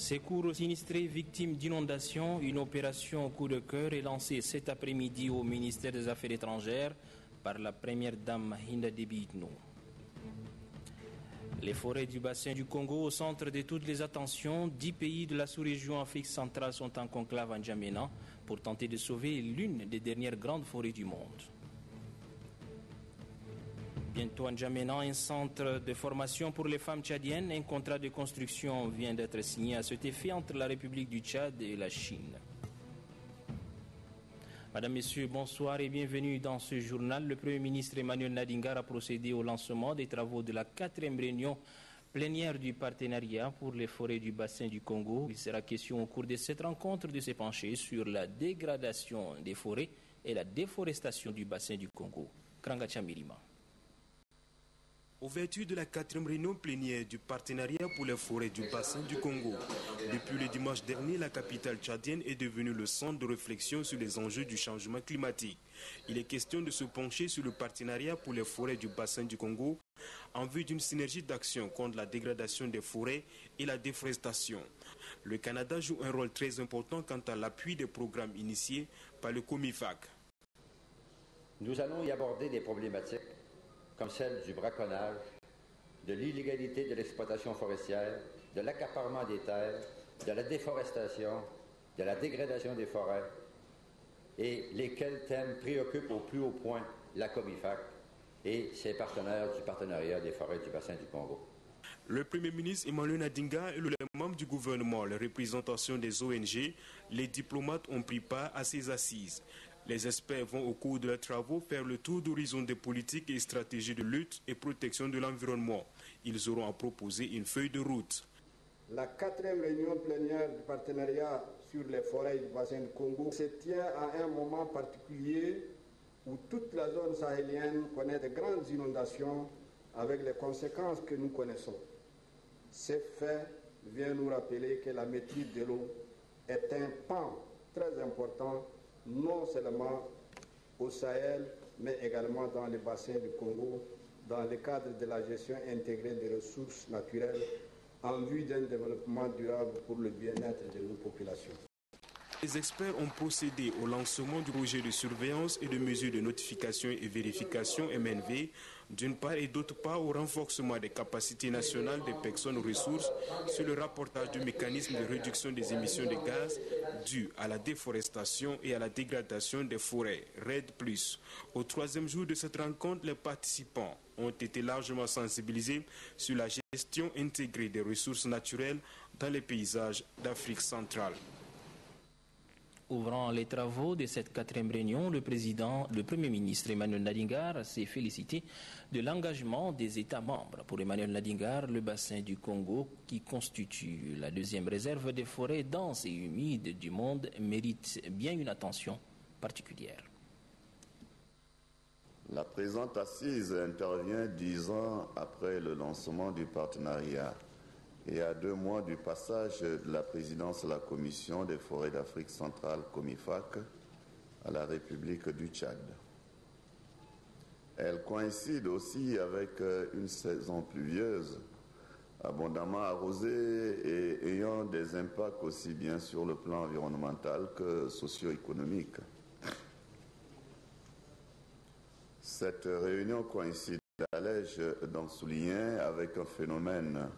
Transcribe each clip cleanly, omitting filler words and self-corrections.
Secours sinistrés victimes d'inondations, une opération coup de cœur est lancée cet après-midi au ministère des Affaires étrangères par la première dame Hinda Déby Itno. Les forêts du bassin du Congo au centre de toutes les attentions. 10 pays de la sous-région Afrique centrale sont en conclave à N'Djamena pour tenter de sauver l'une des dernières grandes forêts du monde. Bientôt à N'Djamena, un centre de formation pour les femmes tchadiennes. Un contrat de construction vient d'être signé à cet effet entre la République du Tchad et la Chine. Madame, Messieurs, bonsoir et bienvenue dans ce journal. Le Premier ministre Emmanuel Nadingar a procédé au lancement des travaux de la 4e réunion plénière du partenariat pour les forêts du bassin du Congo. Il sera question au cours de cette rencontre de se pencher sur la dégradation des forêts et la déforestation du bassin du Congo. Kranga Chamirima. Ouverture de la 4e réunion plénière du partenariat pour les forêts du bassin du Congo. Depuis le dimanche dernier, la capitale tchadienne est devenue le centre de réflexion sur les enjeux du changement climatique. Il est question de se pencher sur le partenariat pour les forêts du bassin du Congo en vue d'une synergie d'action contre la dégradation des forêts et la déforestation. Le Canada joue un rôle très important quant à l'appui des programmes initiés par le COMIFAC. Nous allons y aborder des problématiques comme celle du braconnage, de l'illégalité de l'exploitation forestière, de l'accaparement des terres, de la déforestation, de la dégradation des forêts, et lesquels thèmes préoccupent au plus haut point la COMIFAC et ses partenaires du partenariat des forêts du bassin du Congo. Le Premier ministre Emmanuel Nadingar et les membres du gouvernement, les représentations des ONG, les diplomates ont pris part à ces assises. Les experts vont au cours de leurs travaux faire le tour d'horizon des politiques et stratégies de lutte et protection de l'environnement. Ils auront à proposer une feuille de route. La 4e réunion plénière du partenariat sur les forêts du bassin du Congo se tient à un moment particulier où toute la zone sahélienne connaît de grandes inondations avec les conséquences que nous connaissons. Ces faits viennent nous rappeler que la maîtrise de l'eau est un pan très important, non seulement au Sahel, mais également dans les bassins du Congo, dans le cadre de la gestion intégrée des ressources naturelles, en vue d'un développement durable pour le bien-être de nos populations. Les experts ont procédé au lancement du projet de surveillance et de mesures de notification et vérification MNV, d'une part, et d'autre part au renforcement des capacités nationales des personnes ressources sur le rapportage du mécanisme de réduction des émissions de gaz dues à la déforestation et à la dégradation des forêts, RED+. Au 3e jour de cette rencontre, les participants ont été largement sensibilisés sur la gestion intégrée des ressources naturelles dans les paysages d'Afrique centrale. Ouvrant les travaux de cette 4e réunion, le Premier ministre Emmanuel Nadingar s'est félicité de l'engagement des États membres. Pour Emmanuel Nadingar, le bassin du Congo, qui constitue la 2e réserve des forêts denses et humides du monde, mérite bien une attention particulière. La présente assise intervient 10 ans après le lancement du partenariat et à 2 mois du passage de la présidence de la Commission des forêts d'Afrique centrale, COMIFAC, à la République du Tchad. Elle coïncide aussi avec une saison pluvieuse, abondamment arrosée et ayant des impacts aussi bien sur le plan environnemental que socio-économique. Cette réunion coïncide, allège donc souligner, avec un phénomène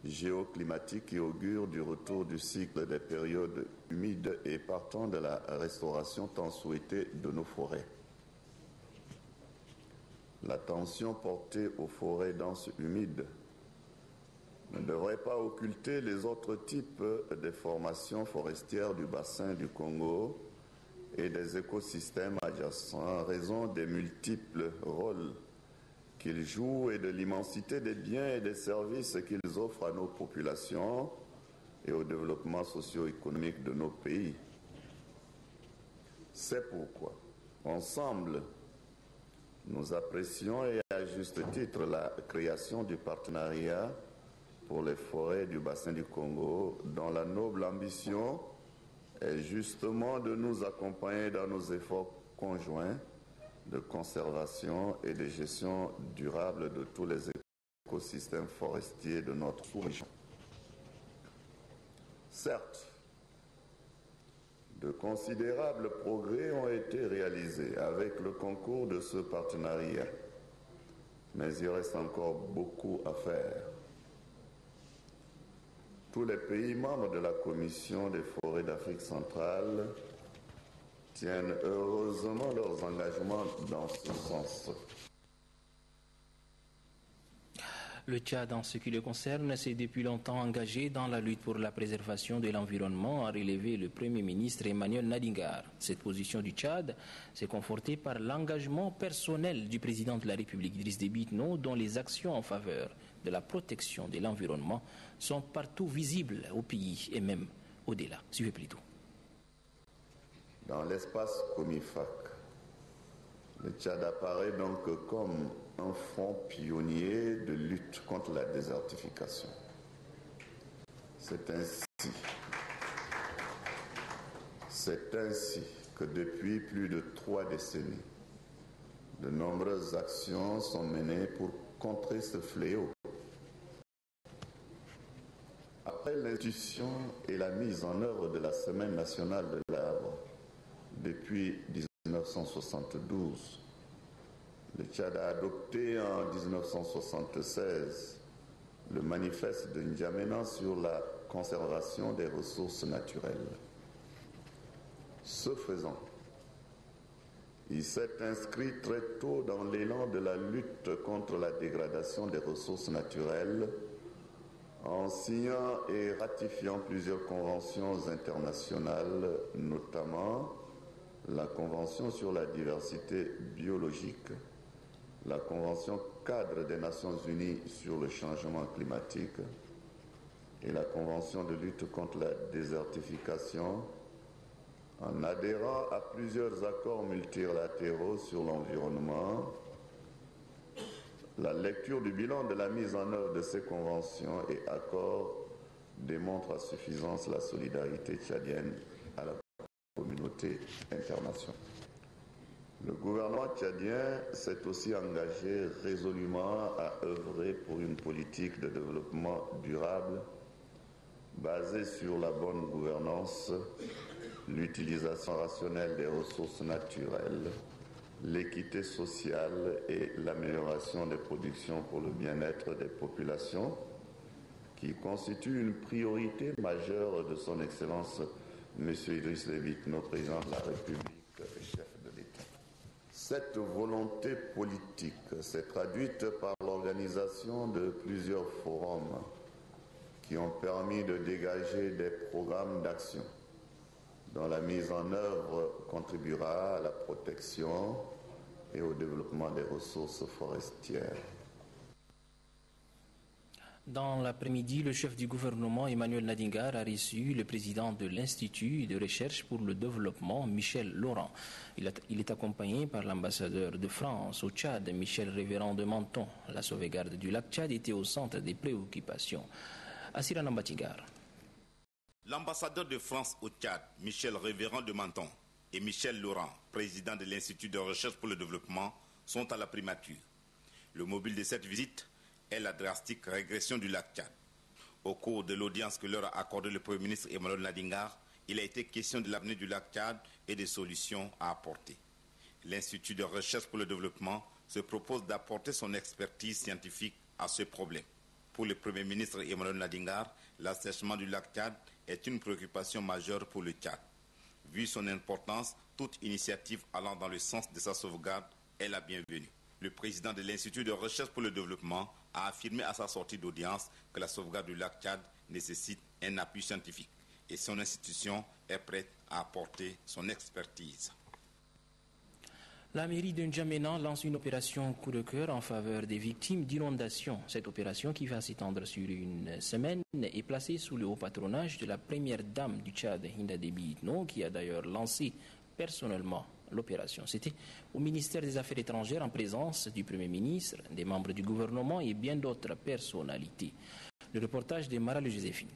géoclimatique qui augure du retour du cycle des périodes humides et partant de la restauration tant souhaitée de nos forêts. L'attention portée aux forêts denses humides ne devrait pas occulter les autres types de formations forestières du bassin du Congo et des écosystèmes adjacents en raison des multiples rôles qu'ils jouent et de l'immensité des biens et des services qu'ils offrent à nos populations et au développement socio-économique de nos pays. C'est pourquoi, ensemble, nous apprécions et à juste titre la création du partenariat pour les forêts du bassin du Congo, dont la noble ambition est justement de nous accompagner dans nos efforts conjoints de conservation et de gestion durable de tous les écosystèmes forestiers de notre sous-région. Certes, de considérables progrès ont été réalisés avec le concours de ce partenariat, mais il reste encore beaucoup à faire. Tous les pays membres de la Commission des forêts d'Afrique centrale tiennent heureusement leurs engagements dans ce sens. Le Tchad, en ce qui le concerne, s'est depuis longtemps engagé dans la lutte pour la préservation de l'environnement, a relevé le Premier ministre Emmanuel Nadingar. Cette position du Tchad s'est confortée par l'engagement personnel du président de la République, Idriss Déby Itno, dont les actions en faveur de la protection de l'environnement sont partout visibles au pays et même au-delà. Suivez plutôt. Dans l'espace Comifac, le Tchad apparaît donc comme un front pionnier de lutte contre la désertification. C'est ainsi que depuis plus de 3 décennies, de nombreuses actions sont menées pour contrer ce fléau. Après l'institution et la mise en œuvre de la Semaine nationale de l'arbre depuis 1972, le Tchad a adopté en 1976 le manifeste de N'Djamena sur la conservation des ressources naturelles. Ce faisant, il s'est inscrit très tôt dans l'élan de la lutte contre la dégradation des ressources naturelles en signant et ratifiant plusieurs conventions internationales, notamment la Convention sur la diversité biologique, la Convention cadre des Nations Unies sur le changement climatique et la Convention de lutte contre la désertification, en adhérant à plusieurs accords multilatéraux sur l'environnement. La lecture du bilan de la mise en œuvre de ces conventions et accords démontre à suffisance la solidarité tchadienne à la communauté internationale. Le gouvernement tchadien s'est aussi engagé résolument à œuvrer pour une politique de développement durable basée sur la bonne gouvernance, l'utilisation rationnelle des ressources naturelles, l'équité sociale et l'amélioration des productions pour le bien-être des populations, qui constitue une priorité majeure de son Excellence M. Idriss Déby Itno, président de la République et chef de l'État. Cette volonté politique s'est traduite par l'organisation de plusieurs forums qui ont permis de dégager des programmes d'action dont la mise en œuvre contribuera à la protection et au développement des ressources forestières. Dans l'après-midi, le chef du gouvernement, Emmanuel Nadingar, a reçu le président de l'Institut de recherche pour le développement, Michel Laurent. Il est accompagné par l'ambassadeur de France au Tchad, Michel Révérend de Menton. La sauvegarde du lac Tchad était au centre des préoccupations. Assira Nambatingar. L'ambassadeur de France au Tchad, Michel Révérend de Menton, et Michel Laurent, président de l'Institut de recherche pour le développement, sont à la primature. Le mobile de cette visite est la drastique régression du lac Tchad. Au cours de l'audience que leur a accordée le Premier ministre Emmanuel Nadingar, il a été question de l'avenir du lac Tchad et des solutions à apporter. L'Institut de recherche pour le développement se propose d'apporter son expertise scientifique à ce problème. Pour le Premier ministre Emmanuel Nadingar, l'assèchement du lac Tchad est une préoccupation majeure pour le Tchad. Vu son importance, toute initiative allant dans le sens de sa sauvegarde est la bienvenue. Le président de l'Institut de recherche pour le développement a affirmé à sa sortie d'audience que la sauvegarde du lac Tchad nécessite un appui scientifique et son institution est prête à apporter son expertise. La mairie de N'Djamena lance une opération coup de cœur en faveur des victimes d'inondations. Cette opération, qui va s'étendre sur une semaine, est placée sous le haut patronage de la première dame du Tchad, Hinda Déby Itno, qui a d'ailleurs lancé personnellement l'opération. C'était au ministère des Affaires étrangères en présence du Premier ministre, des membres du gouvernement et bien d'autres personnalités. Le reportage de Mara Joséphine.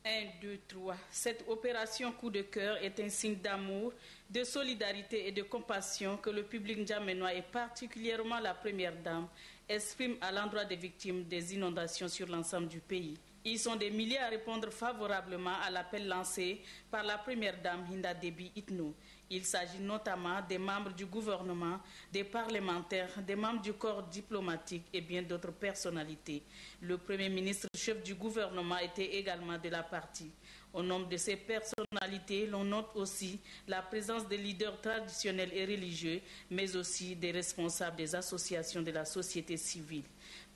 1, 2, 3. Cette opération coup de cœur est un signe d'amour, de solidarité et de compassion que le public ndjamenois et particulièrement la première dame exprime à l'endroit des victimes des inondations sur l'ensemble du pays. Ils sont des milliers à répondre favorablement à l'appel lancé par la première dame Hinda Déby Itno. Il s'agit notamment des membres du gouvernement, des parlementaires, des membres du corps diplomatique et bien d'autres personnalités. Le Premier ministre, chef du gouvernement, était également de la partie. Au nombre de ces personnalités, l'on note aussi la présence des leaders traditionnels et religieux, mais aussi des responsables des associations de la société civile.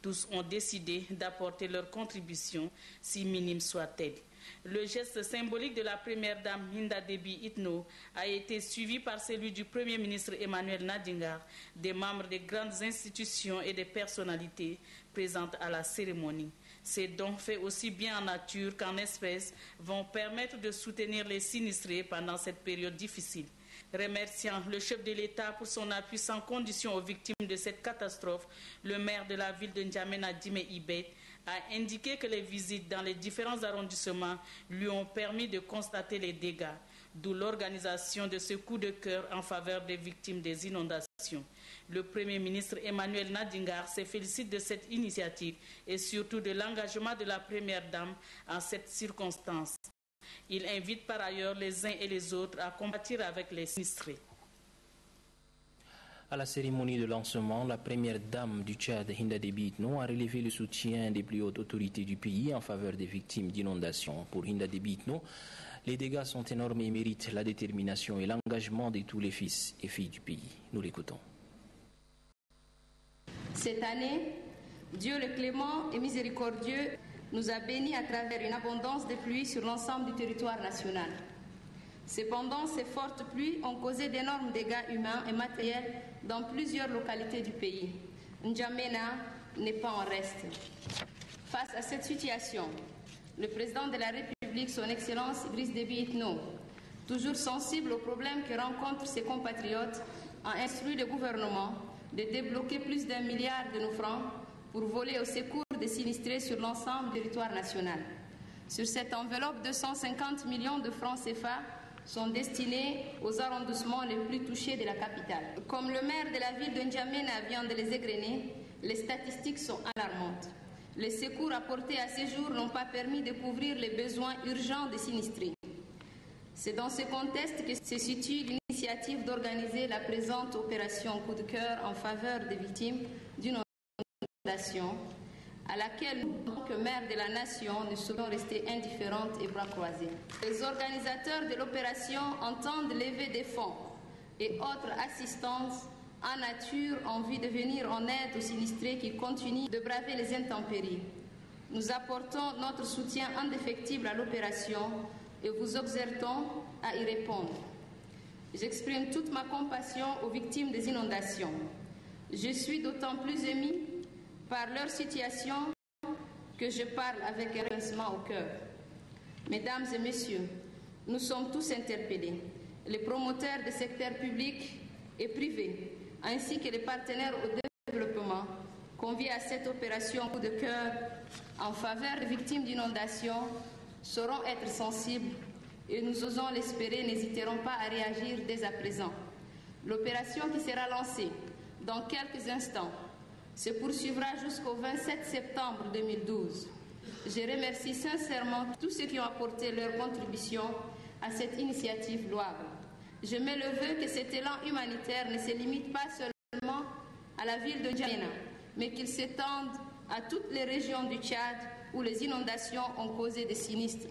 Tous ont décidé d'apporter leur contribution, si minime soit-elle. Le geste symbolique de la première dame Hinda Déby Itno a été suivi par celui du Premier ministre Emmanuel Nadingar, des membres des grandes institutions et des personnalités présentes à la cérémonie. Ces dons faits aussi bien en nature qu'en espèces vont permettre de soutenir les sinistrés pendant cette période difficile. Remerciant le chef de l'État pour son appui sans condition aux victimes de cette catastrophe, le maire de la ville de N'Djamena, Dime Ibet, a indiqué que les visites dans les différents arrondissements lui ont permis de constater les dégâts, d'où l'organisation de ce coup de cœur en faveur des victimes des inondations. Le Premier ministre Emmanuel Nadingar se félicite de cette initiative et surtout de l'engagement de la Première Dame en cette circonstance. Il invite par ailleurs les uns et les autres à compatir avec les sinistrés. À la cérémonie de lancement, la première dame du Tchad, Hinda Déby Itno, a relevé le soutien des plus hautes autorités du pays en faveur des victimes d'inondations. Pour Hinda Déby Itno, les dégâts sont énormes et méritent la détermination et l'engagement de tous les fils et filles du pays. Nous l'écoutons. Cette année, Dieu le clément et miséricordieux nous a bénis à travers une abondance de pluie sur l'ensemble du territoire national. Cependant, ces fortes pluies ont causé d'énormes dégâts humains et matériels dans plusieurs localités du pays. N'Djamena n'est pas en reste. Face à cette situation, le président de la République, son Excellence Idriss Déby Itno, toujours sensible aux problèmes que rencontrent ses compatriotes, a instruit le gouvernement de débloquer plus d'1 milliard de nos francs pour voler au secours des sinistrés sur l'ensemble du territoire national. Sur cette enveloppe, 250 millions de francs CFA sont destinés aux arrondissements les plus touchés de la capitale. Comme le maire de la ville de N'Djamena vient de les égrener, les statistiques sont alarmantes. Les secours apportés à ces jours n'ont pas permis de couvrir les besoins urgents des sinistrés. C'est dans ce contexte que se situe l'initiative d'organiser la présente opération coup de cœur en faveur des victimes d'inondation, à laquelle nous, en tant que maire de la nation, ne saurions rester indifférentes et bras croisés. Les organisateurs de l'opération entendent lever des fonds et autres assistances en nature en vue de venir en aide aux sinistrés qui continuent de braver les intempéries. Nous apportons notre soutien indéfectible à l'opération et vous exhortons à y répondre. J'exprime toute ma compassion aux victimes des inondations. Je suis d'autant plus émue par leur situation que je parle avec un pincement au cœur. Mesdames et messieurs, nous sommes tous interpellés, les promoteurs des secteurs publics et privés, ainsi que les partenaires au développement, conviés à cette opération coup de cœur en faveur des victimes d'inondations, sauront être sensibles et nous osons l'espérer, n'hésiteront pas à réagir dès à présent. L'opération qui sera lancée dans quelques instants se poursuivra jusqu'au 27 septembre 2012. Je remercie sincèrement tous ceux qui ont apporté leur contribution à cette initiative louable. Je mets le vœu que cet élan humanitaire ne se limite pas seulement à la ville de N'Djamena, mais qu'il s'étende à toutes les régions du Tchad où les inondations ont causé des sinistres.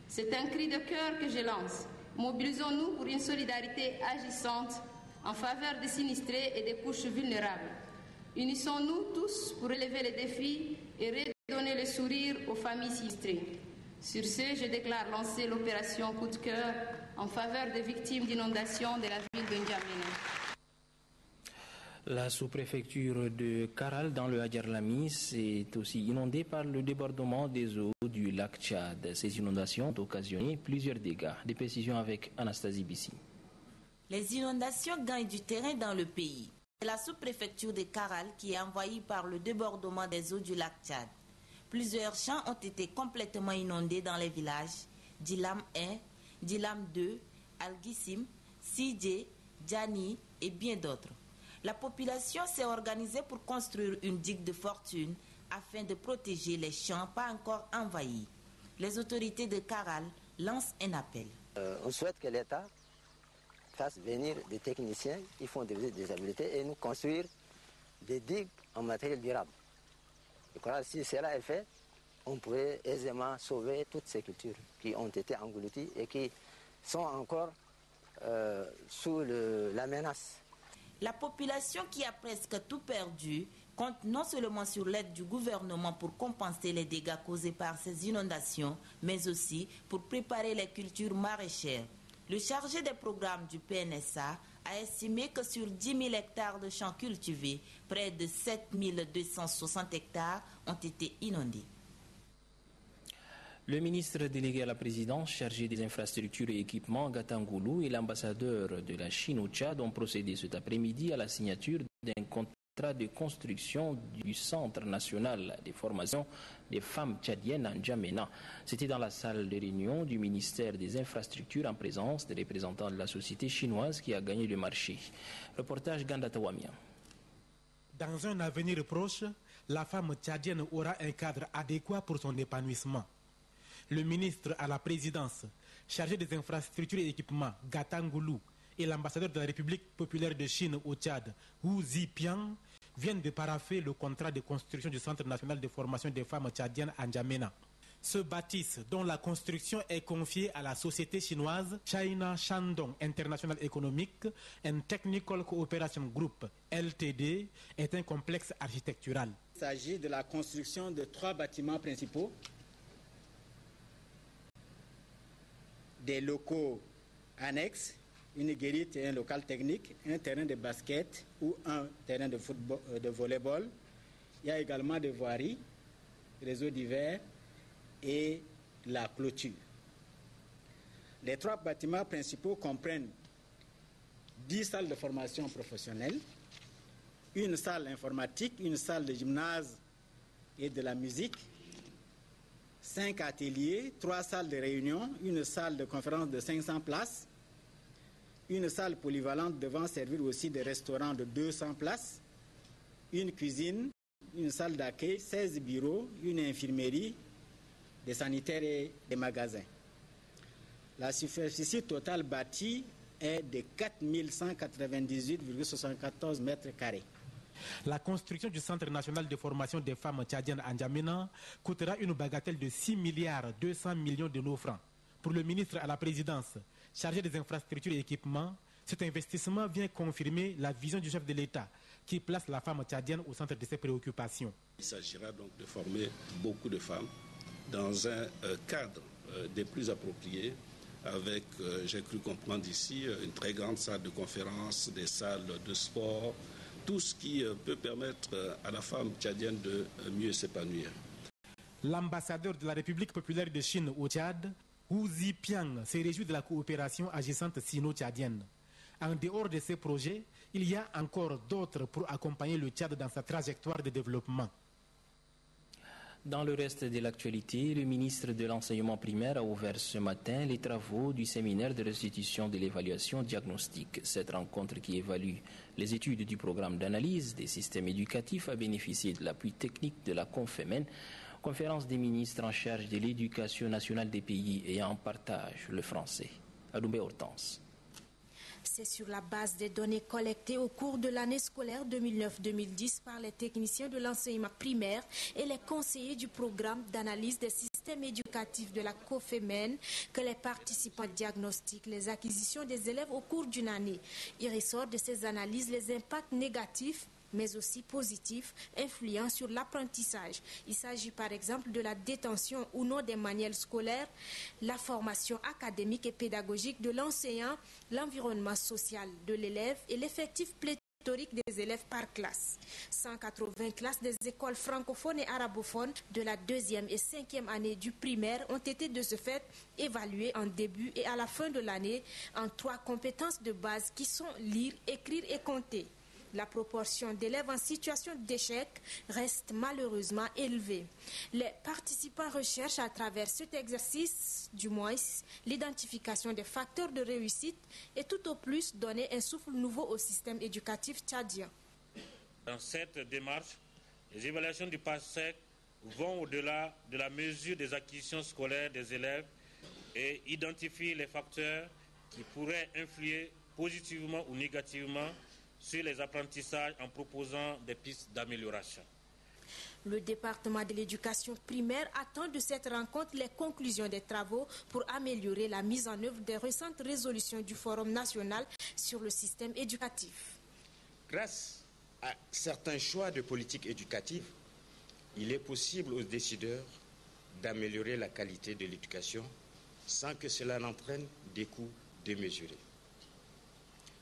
C'est un cri de cœur que je lance. Mobilisons-nous pour une solidarité agissante en faveur des sinistrés et des couches vulnérables. Unissons-nous tous pour relever les défis et redonner le sourire aux familles sinistrées. Sur ce, je déclare lancer l'opération coup de cœur en faveur des victimes d'inondations de la ville de N'Djamena. La sous-préfecture de Karal dans le Hadjar-Lami est aussi inondée par le débordement des eaux du lac Tchad. Ces inondations ont occasionné plusieurs dégâts. Des précisions avec Anastasie Bissi. Les inondations gagnent du terrain dans le pays. C'est la sous-préfecture de Karal qui est envahie par le débordement des eaux du lac Tchad. Plusieurs champs ont été complètement inondés dans les villages Dilam 1, Dilam 2, Al-Gissim, Sidje, Djani et bien d'autres. La population s'est organisée pour construire une digue de fortune afin de protéger les champs pas encore envahis. Les autorités de Caral lancent un appel. On souhaite que l'État fasse venir des techniciens qui font des habiletés et nous construire des digues en matériel durable. Je crois que si cela est fait, on pourrait aisément sauver toutes ces cultures qui ont été englouties et qui sont encore sous la menace. La population qui a presque tout perdu compte non seulement sur l'aide du gouvernement pour compenser les dégâts causés par ces inondations, mais aussi pour préparer les cultures maraîchères. Le chargé des programmes du PNSA a estimé que sur 10 000 hectares de champs cultivés, près de 7 260 hectares ont été inondés. Le ministre délégué à la présidence chargé des infrastructures et équipements, Gatangoulou, et l'ambassadeur de la Chine au Tchad ont procédé cet après-midi à la signature d'un contrat de construction du Centre national de formation des femmes tchadiennes à N'Djamena. C'était dans la salle de réunion du ministère des Infrastructures en présence des représentants de la société chinoise qui a gagné le marché. Reportage Ganda Tawamia. Dans un avenir proche, la femme tchadienne aura un cadre adéquat pour son épanouissement. Le ministre à la présidence, chargé des infrastructures et équipements, Gatangoulou, et l'ambassadeur de la République populaire de Chine au Tchad, Wu Zipiang, viennent de parapher le contrat de construction du Centre national de formation des femmes tchadiennes à N'Djamena. Ce bâtisse, dont la construction est confiée à la société chinoise China Shandong International Economic and Technical Cooperation Group, LTD, est un complexe architectural. Il s'agit de la construction de 3 bâtiments principaux, des locaux annexes, une guérite et un local technique, un terrain de basket ou un terrain de football, de volleyball. Il y a également des voiries, réseaux divers et la clôture. Les 3 bâtiments principaux comprennent 10 salles de formation professionnelle, une salle informatique, une salle de gymnase et de la musique, 5 ateliers, 3 salles de réunion, une salle de conférence de 500 places, une salle polyvalente devant servir aussi des restaurants de 200 places, une cuisine, une salle d'accueil, 16 bureaux, une infirmerie, des sanitaires et des magasins. La superficie totale bâtie est de 4 198,74 mètres carrés. La construction du Centre national de formation des femmes tchadiennes à N'Djamena coûtera une bagatelle de 6 milliards 200 millions de nos francs. Pour le ministre à la présidence, chargé des infrastructures et équipements, cet investissement vient confirmer la vision du chef de l'État qui place la femme tchadienne au centre de ses préoccupations. Il s'agira donc de former beaucoup de femmes dans un cadre des plus appropriés avec, j'ai cru comprendre ici, une très grande salle de conférence, des salles de sport, tout ce qui peut permettre à la femme tchadienne de mieux s'épanouir. L'ambassadeur de la République populaire de Chine au Tchad, Wu Zipiang, se réjouit de la coopération agissante sino-tchadienne. En dehors de ces projets, il y a encore d'autres pour accompagner le Tchad dans sa trajectoire de développement. Dans le reste de l'actualité, le ministre de l'Enseignement primaire a ouvert ce matin les travaux du séminaire de restitution de l'évaluation diagnostique. Cette rencontre qui évalue les études du programme d'analyse des systèmes éducatifs a bénéficié de l'appui technique de la Confémen, conférence des ministres en charge de l'éducation nationale des pays ayant en partage le français. Adoubé Hortense. C'est sur la base des données collectées au cours de l'année scolaire 2009-2010 par les techniciens de l'enseignement primaire et les conseillers du programme d'analyse des systèmes éducatifs de la COFEMEN que les participants diagnostiquent les acquisitions des élèves au cours d'une année. Il ressort de ces analyses les impacts négatifs mais aussi positifs, influents sur l'apprentissage. Il s'agit par exemple de la détention ou non des manuels scolaires, la formation académique et pédagogique de l'enseignant, l'environnement social de l'élève et l'effectif pléthorique des élèves par classe. 180 classes des écoles francophones et arabophones de la 2e et 5e année du primaire ont été de ce fait évaluées en début et à la fin de l'année en 3 compétences de base qui sont lire, écrire et compter. La proportion d'élèves en situation d'échec reste malheureusement élevée. Les participants recherchent à travers cet exercice, du moins, l'identification des facteurs de réussite et tout au plus donner un souffle nouveau au système éducatif tchadien. Dans cette démarche, Les évaluations du PASSEC vont au-delà de la mesure des acquisitions scolaires des élèves et identifient les facteurs qui pourraient influer positivement ou négativement sur les apprentissages en proposant des pistes d'amélioration. Le département de l'éducation primaire attend de cette rencontre les conclusions des travaux pour améliorer la mise en œuvre des récentes résolutions du Forum national sur le système éducatif. Grâce à certains choix de politique éducative, il est possible aux décideurs d'améliorer la qualité de l'éducation sans que cela n'entraîne des coûts démesurés.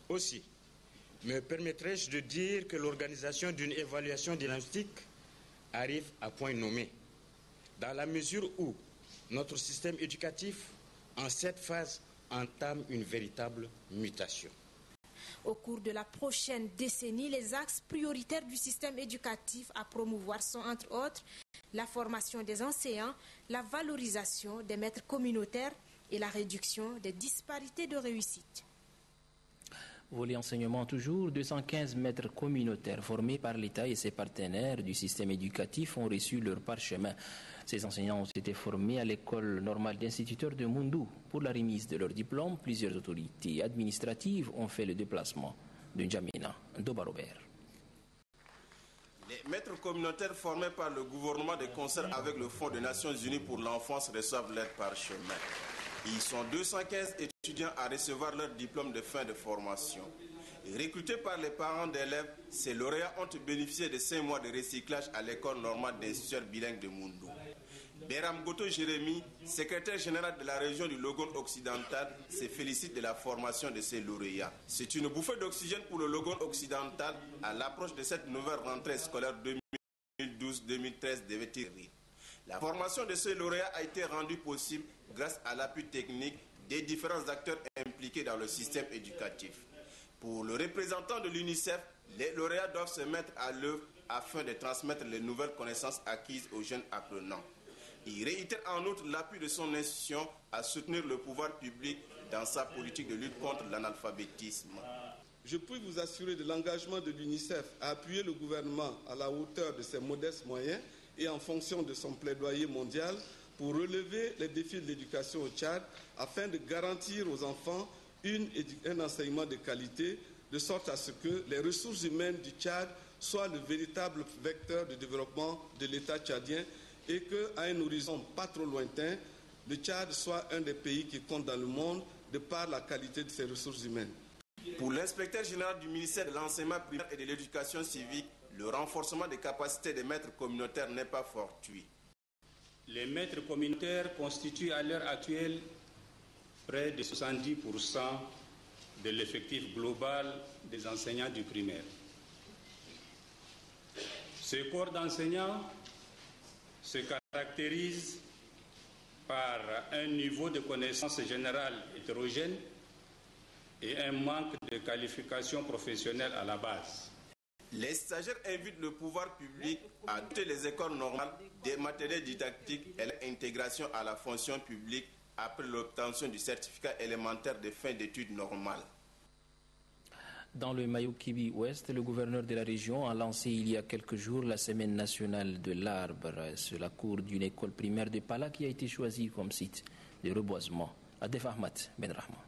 Aussi, me permettrai-je de dire que l'organisation d'une évaluation dynamique arrive à point nommé, dans la mesure où notre système éducatif, en cette phase, entame une véritable mutation. Au cours de la prochaine décennie, les axes prioritaires du système éducatif à promouvoir sont entre autres la formation des enseignants, la valorisation des maîtres communautaires et la réduction des disparités de réussite. Volet enseignement toujours, 215 maîtres communautaires formés par l'État et ses partenaires du système éducatif ont reçu leur parchemin. Ces enseignants ont été formés à l'école normale d'instituteurs de Moundou. Pour la remise de leur diplôme, plusieurs autorités administratives ont fait le déplacement de N'Djamena Ndoba-Robert. Les maîtres communautaires formés par le gouvernement de concert avec le Fonds des Nations Unies pour l'enfance reçoivent leur parchemin. Ils sont 215 étudiants à recevoir leur diplôme de fin de formation. Recrutés par les parents d'élèves, ces lauréats ont bénéficié de 5 mois de recyclage à l'école normale d'instituteurs bilingues de Moundou. Beram Goto Jérémy, secrétaire général de la région du Logone occidental, se félicite de la formation de ces lauréats. C'est une bouffée d'oxygène pour le Logone occidental à l'approche de cette nouvelle rentrée scolaire 2012-2013 devait rire. La formation de ces lauréats a été rendue possible grâce à l'appui technique des différents acteurs impliqués dans le système éducatif. Pour le représentant de l'UNICEF, les lauréats doivent se mettre à l'œuvre afin de transmettre les nouvelles connaissances acquises aux jeunes apprenants. Il réitère en outre l'appui de son institution à soutenir le pouvoir public dans sa politique de lutte contre l'analphabétisme. Je puis vous assurer de l'engagement de l'UNICEF à appuyer le gouvernement à la hauteur de ses modestes moyens et en fonction de son plaidoyer mondial pour relever les défis de l'éducation au Tchad afin de garantir aux enfants un enseignement de qualité, de sorte à ce que les ressources humaines du Tchad soient le véritable vecteur de développement de l'État tchadien et qu'à un horizon pas trop lointain, le Tchad soit un des pays qui compte dans le monde de par la qualité de ses ressources humaines. Pour l'inspecteur général du ministère de l'enseignement primaire et de l'éducation civique, le renforcement des capacités des maîtres communautaires n'est pas fortuit. Les maîtres communautaires constituent à l'heure actuelle près de 70% de l'effectif global des enseignants du primaire. Ce corps d'enseignants se caractérise par un niveau de connaissance générale hétérogène et un manque de qualification professionnelle à la base. Les stagiaires invitent le pouvoir public à doter les écoles normales des matériels didactiques et l'intégration à la fonction publique après l'obtention du certificat élémentaire de fin d'études normales. Dans le Mayou-Kibi Ouest, le gouverneur de la région a lancé il y a quelques jours la semaine nationale de l'arbre sur la cour d'une école primaire de Pala qui a été choisie comme site de reboisement. Adef Ahmad Benrahman.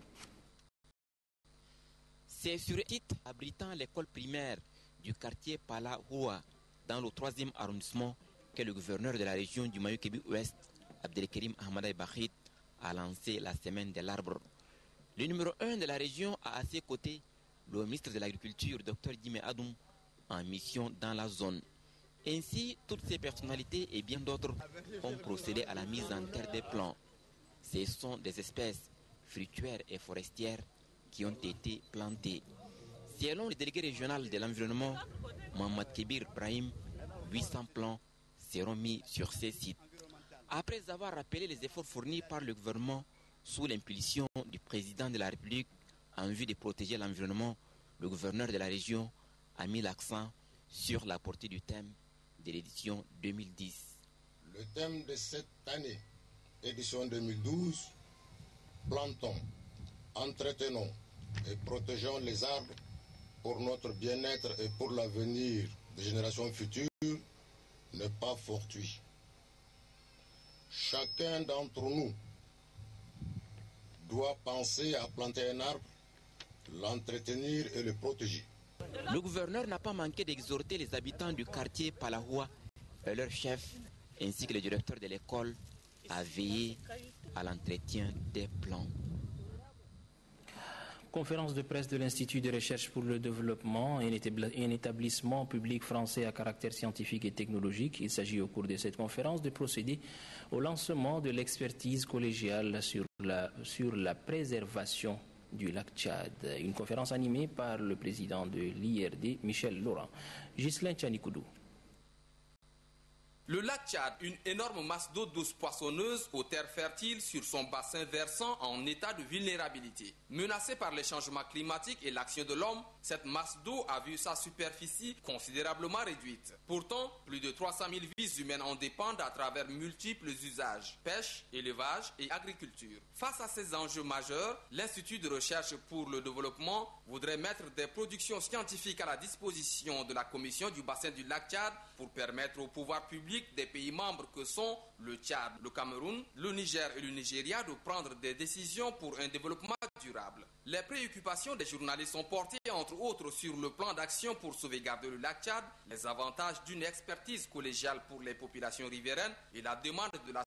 C'est sur un site abritant l'école primaire du quartier Pala-Houa, dans le 3e arrondissement, que le gouverneur de la région du Mayou-Kibi Ouest, Abdelkerim Ahmadaï Bahid, a lancé la semaine de l'arbre. Le numéro 1 de la région a à ses côtés le ministre de l'Agriculture, Dr Djimé Adoum, en mission dans la zone. Ainsi, toutes ces personnalités et bien d'autres ont procédé à la mise en terre des plants. Ce sont des espèces fruitières et forestières qui ont été plantées. Selon le délégué régional de l'environnement, Mohamed Kébir Brahim, 800 plants seront mis sur ces sites. Après avoir rappelé les efforts fournis par le gouvernement sous l'impulsion du président de la République en vue de protéger l'environnement, le gouverneur de la région a mis l'accent sur la portée du thème de l'édition 2010. Le thème de cette année, édition 2012, plantons, entretenons et protégeons les arbres pour notre bien-être et pour l'avenir des générations futures, n'est pas fortuit. Chacun d'entre nous doit penser à planter un arbre, l'entretenir et le protéger. Le gouverneur n'a pas manqué d'exhorter les habitants du quartier Palahua et leur chef, ainsi que le directeur de l'école, à veiller à l'entretien des plants. Conférence de presse de l'Institut de recherche pour le développement, un établissement public français à caractère scientifique et technologique. Il s'agit au cours de cette conférence de procéder au lancement de l'expertise collégiale sur la préservation du lac Tchad. Une conférence animée par le président de l'IRD, Michel Laurent. Ghislain Tchanikoudou. Le lac Tchad, une énorme masse d'eau douce poissonneuse aux terres fertiles sur son bassin versant en état de vulnérabilité. Menacée par les changements climatiques et l'action de l'homme, cette masse d'eau a vu sa superficie considérablement réduite. Pourtant, plus de 300 000 vies humaines en dépendent à travers multiples usages, pêche, élevage et agriculture. Face à ces enjeux majeurs, l'Institut de recherche pour le développement voudrait mettre des productions scientifiques à la disposition de la Commission du bassin du lac Tchad pour permettre au pouvoir public des pays membres que sont le Tchad, le Cameroun, le Niger et le Nigeria de prendre des décisions pour un développement durable. Les préoccupations des journalistes sont portées entre autres sur le plan d'action pour sauvegarder le lac Tchad, les avantages d'une expertise collégiale pour les populations riveraines et la demande de la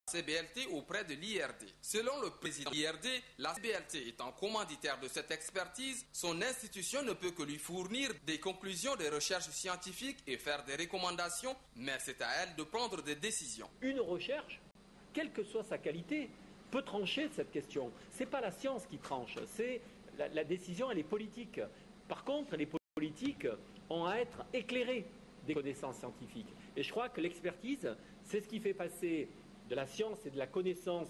CBLT auprès de l'IRD. Selon le président de l'IRD, la CBLT étant commanditaire de cette expertise, son institution ne peut que lui fournir des conclusions des recherches scientifiques et faire des recommandations, mais c'est à elle de prendre des décisions. Une recherche, quelle que soit sa qualité, peut trancher cette question. Ce n'est pas la science qui tranche, c'est la décision, elle est politique. Par contre, les politiques ont à être éclairés des connaissances scientifiques. Et je crois que l'expertise, c'est ce qui fait passer de la science et de la connaissance,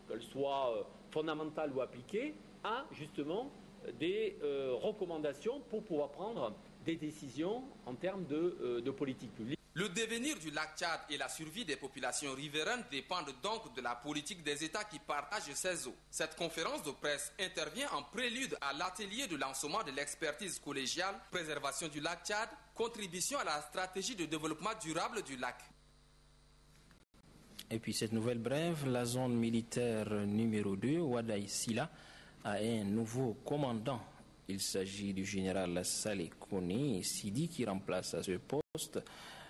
qu'elle soit fondamentale ou appliquée, à justement des recommandations pour pouvoir prendre des décisions en termes de politique publique. Le devenir du lac Tchad et la survie des populations riveraines dépendent donc de la politique des États qui partagent ces eaux. Cette conférence de presse intervient en prélude à l'atelier de lancement de l'expertise collégiale, préservation du lac Tchad, contribution à la stratégie de développement durable du lac. Et puis cette nouvelle brève, la zone militaire numéro 2, Wadaï Sila, a un nouveau commandant. Il s'agit du général Saleh Kone Sidi qui remplace à ce poste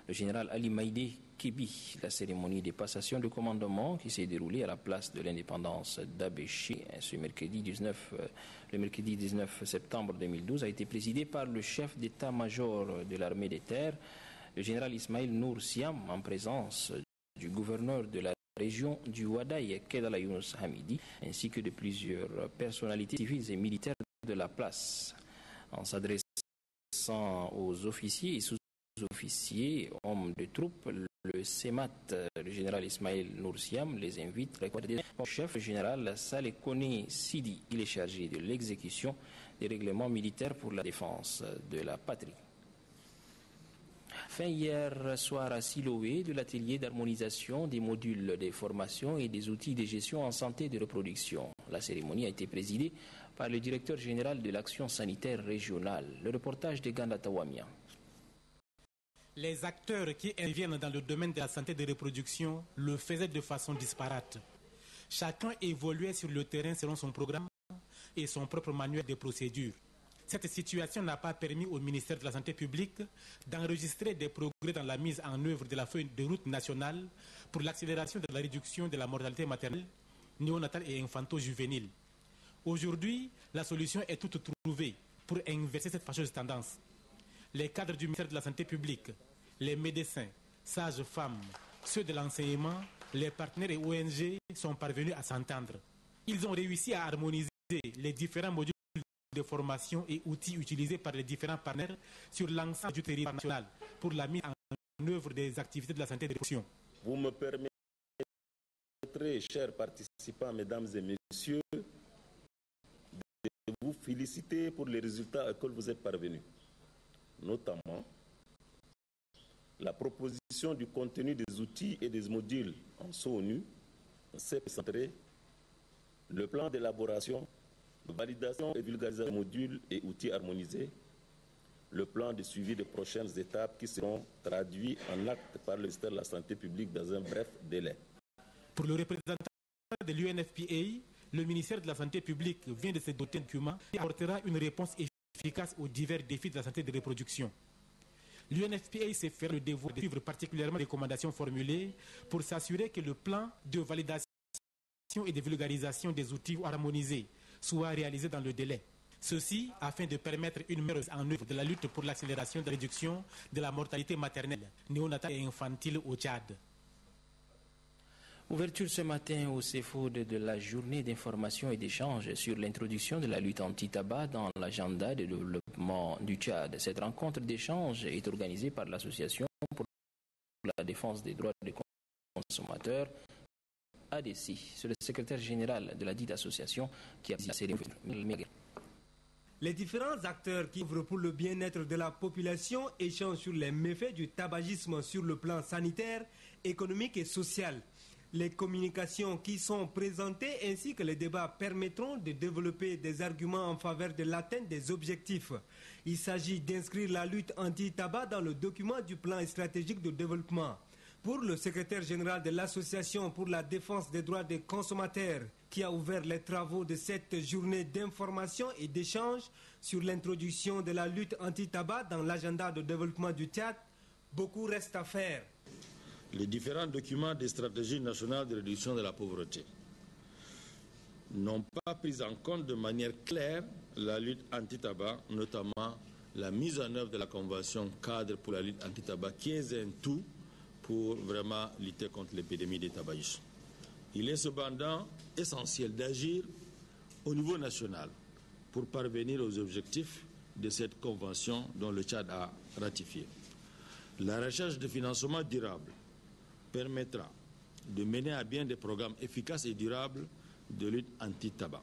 le général Ali Maïdé Kébi. La cérémonie de passation de commandement qui s'est déroulée à la place de l'indépendance d'Abéché le mercredi 19 septembre 2012 a été présidée par le chef d'état-major de l'armée des terres, le général Ismaël Nour Siam, en présence du gouverneur de la région du Wadaï, Kedala Younous Hamidi, ainsi que de plusieurs personnalités civiles et militaires de la place. En s'adressant aux officiers et sous-officiers, hommes de troupes, le CEMAT, le général Ismaël Noursiam, les invite à reconnaître le chef général Saleh Kone Sidi. Il est chargé de l'exécution des règlements militaires pour la défense de la patrie. Fin hier soir à Siloé de l'atelier d'harmonisation des modules de formation et des outils de gestion en santé et de reproduction. La cérémonie a été présidée par le directeur général de l'action sanitaire régionale. Le reportage de Ganda Tawamia. Les acteurs qui interviennent dans le domaine de la santé et de reproduction le faisaient de façon disparate. Chacun évoluait sur le terrain selon son programme et son propre manuel de procédure. Cette situation n'a pas permis au ministère de la Santé publique d'enregistrer des progrès dans la mise en œuvre de la feuille de route nationale pour l'accélération de la réduction de la mortalité maternelle, néonatale et infanto-juvénile. Aujourd'hui, la solution est toute trouvée pour inverser cette fâcheuse tendance. Les cadres du ministère de la Santé publique, les médecins, sages-femmes, ceux de l'enseignement, les partenaires et ONG sont parvenus à s'entendre. Ils ont réussi à harmoniser les différents modules de formation et outils utilisés par les différents partenaires sur l'ensemble du territoire national pour la mise en œuvre des activités de la santé et de la reproduction. Vous me permettrez, chers participants, mesdames et messieurs, de vous féliciter pour les résultats auxquels vous êtes parvenus. Notamment la proposition du contenu des outils et des modules en SONU, CEP centré, le plan d'élaboration, de validation et vulgarisation des modules et outils harmonisés, le plan de suivi des prochaines étapes qui seront traduits en actes par le ministère de la Santé publique dans un bref délai. Pour le représentant de l'UNFPA, le ministère de la Santé publique vient de se doter d'un document qui apportera une réponse efficace aux divers défis de la santé de reproduction. L'UNFPA s'est fait le devoir de suivre particulièrement les recommandations formulées pour s'assurer que le plan de validation et de vulgarisation des outils harmonisés soit réalisé dans le délai. Ceci afin de permettre une meilleure en œuvre de la lutte pour l'accélération de la réduction de la mortalité maternelle, néonatale et infantile au Tchad. Ouverture ce matin au CEFOD de la journée d'information et d'échange sur l'introduction de la lutte anti-tabac dans l'agenda de développement du Tchad. Cette rencontre d'échange est organisée par l'Association pour la défense des droits des consommateurs, ADC. C'est le secrétaire général de la dite association qui a dit la cérémonie. Les différents acteurs qui œuvrent pour le bien-être de la population échangent sur les méfaits du tabagisme sur le plan sanitaire, économique et social. Les communications qui sont présentées ainsi que les débats permettront de développer des arguments en faveur de l'atteinte des objectifs. Il s'agit d'inscrire la lutte anti-tabac dans le document du plan stratégique de développement. Pour le secrétaire général de l'Association pour la défense des droits des consommateurs, qui a ouvert les travaux de cette journée d'information et d'échange sur l'introduction de la lutte anti-tabac dans l'agenda de développement du Tchad, beaucoup reste à faire. Les différents documents des stratégies nationales de réduction de la pauvreté n'ont pas pris en compte de manière claire la lutte anti-tabac, notamment la mise en œuvre de la convention cadre pour la lutte anti-tabac, qui est un tout pour vraiment lutter contre l'épidémie des tabagisme. Il est cependant essentiel d'agir au niveau national pour parvenir aux objectifs de cette convention dont le Tchad a ratifié. La recherche de financement durable permettra de mener à bien des programmes efficaces et durables de lutte anti-tabac.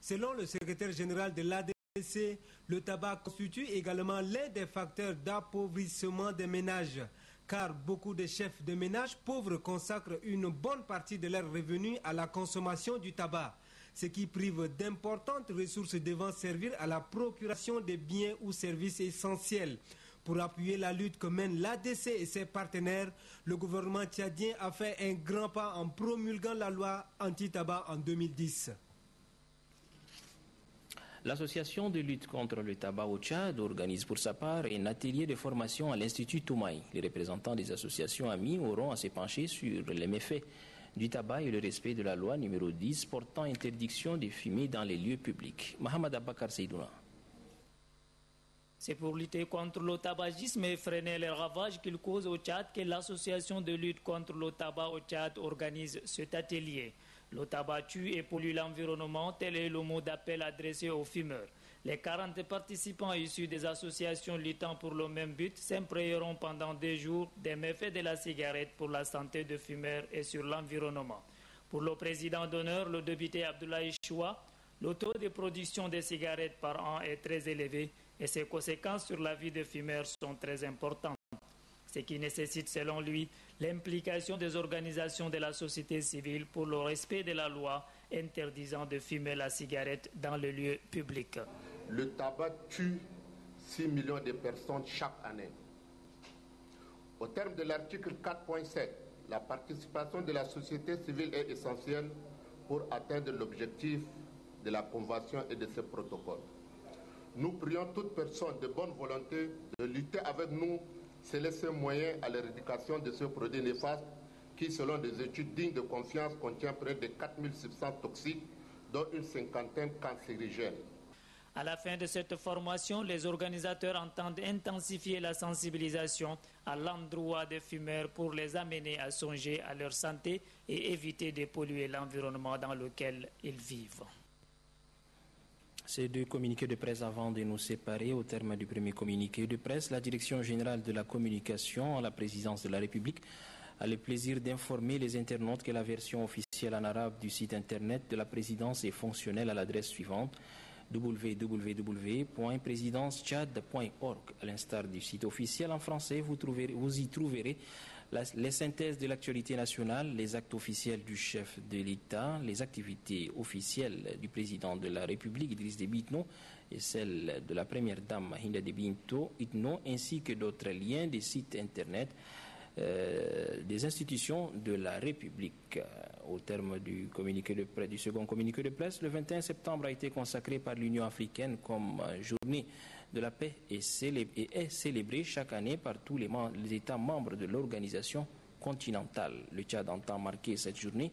Selon le secrétaire général de l'ADC, le tabac constitue également l'un des facteurs d'appauvrissement des ménages, car beaucoup de chefs de ménage pauvres consacrent une bonne partie de leurs revenus à la consommation du tabac, ce qui prive d'importantes ressources devant servir à la procuration des biens ou services essentiels. Pour appuyer la lutte que mène l'ADC et ses partenaires, le gouvernement tchadien a fait un grand pas en promulguant la loi anti-tabac en 2010. L'association de lutte contre le tabac au Tchad organise pour sa part un atelier de formation à l'Institut Toumaï. Les représentants des associations amies auront à se pencher sur les méfaits du tabac et le respect de la loi numéro 10 portant interdiction de fumer dans les lieux publics. Mohamed Abakar Seydouna. C'est pour lutter contre le tabagisme et freiner les ravages qu'il cause au Tchad que l'association de lutte contre le tabac au Tchad organise cet atelier. Le tabac tue et pollue l'environnement, tel est le mot d'appel adressé aux fumeurs. Les 40 participants issus des associations luttant pour le même but s'imprégneront pendant 2 jours des méfaits de la cigarette pour la santé des fumeurs et sur l'environnement. Pour le président d'honneur, le député Abdoulaye Choua, le taux de production de cigarettes par an est très élevé et ses conséquences sur la vie des fumeurs sont très importantes. Ce qui nécessite, selon lui, l'implication des organisations de la société civile pour le respect de la loi interdisant de fumer la cigarette dans les lieux publics. Le tabac tue 6 millions de personnes chaque année. Au terme de l'article 4.7, la participation de la société civile est essentielle pour atteindre l'objectif de la Convention et de ce protocole. Nous prions toute personne de bonne volonté de lutter avec nous, c'est laisser moyen à l'éradication de ce produit néfaste qui, selon des études dignes de confiance, contient près de 4000 substances toxiques, dont une cinquantaine cancérigènes. À la fin de cette formation, les organisateurs entendent intensifier la sensibilisation à l'endroit des fumeurs pour les amener à songer à leur santé et éviter de polluer l'environnement dans lequel ils vivent. Ces 2 communiqués de presse avant de nous séparer. Au terme du premier communiqué de presse, la Direction générale de la communication à la présidence de la République a le plaisir d'informer les internautes que la version officielle en arabe du site internet de la présidence est fonctionnelle à l'adresse suivante www.presidencetchad.org. À l'instar du site officiel en français, vous y trouverez Les synthèses de l'actualité nationale, les actes officiels du chef de l'État, les activités officielles du président de la République, Idriss Déby Itno, et celles de la première dame, Hinda Déby Itno, ainsi que d'autres liens des sites internet des institutions de la République. Au terme du second communiqué de presse, le 21 septembre a été consacré par l'Union africaine comme journée de la paix et est célébré chaque année par tous les États membres de l'organisation continentale. Le Tchad entend marquer cette journée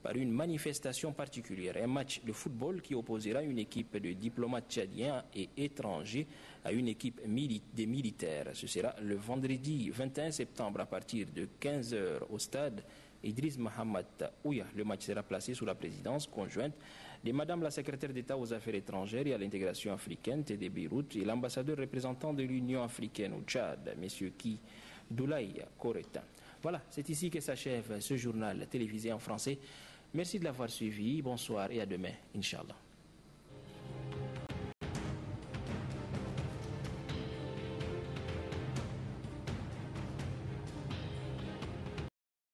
par une manifestation particulière, un match de football qui opposera une équipe de diplomates tchadiens et étrangers à une équipe des militaires. Ce sera le vendredi 21 septembre à partir de 15h au stade Idriss Mohamed Ouya. Le match sera placé sous la présidence conjointe de Madame la secrétaire d'État aux Affaires étrangères et à l'intégration africaine, Tédé Beyrouth, et l'ambassadeur représentant de l'Union africaine au Tchad, M. Ki Doulaye Koreta. Voilà, c'est ici que s'achève ce journal télévisé en français. Merci de l'avoir suivi. Bonsoir et à demain, Inch'Allah.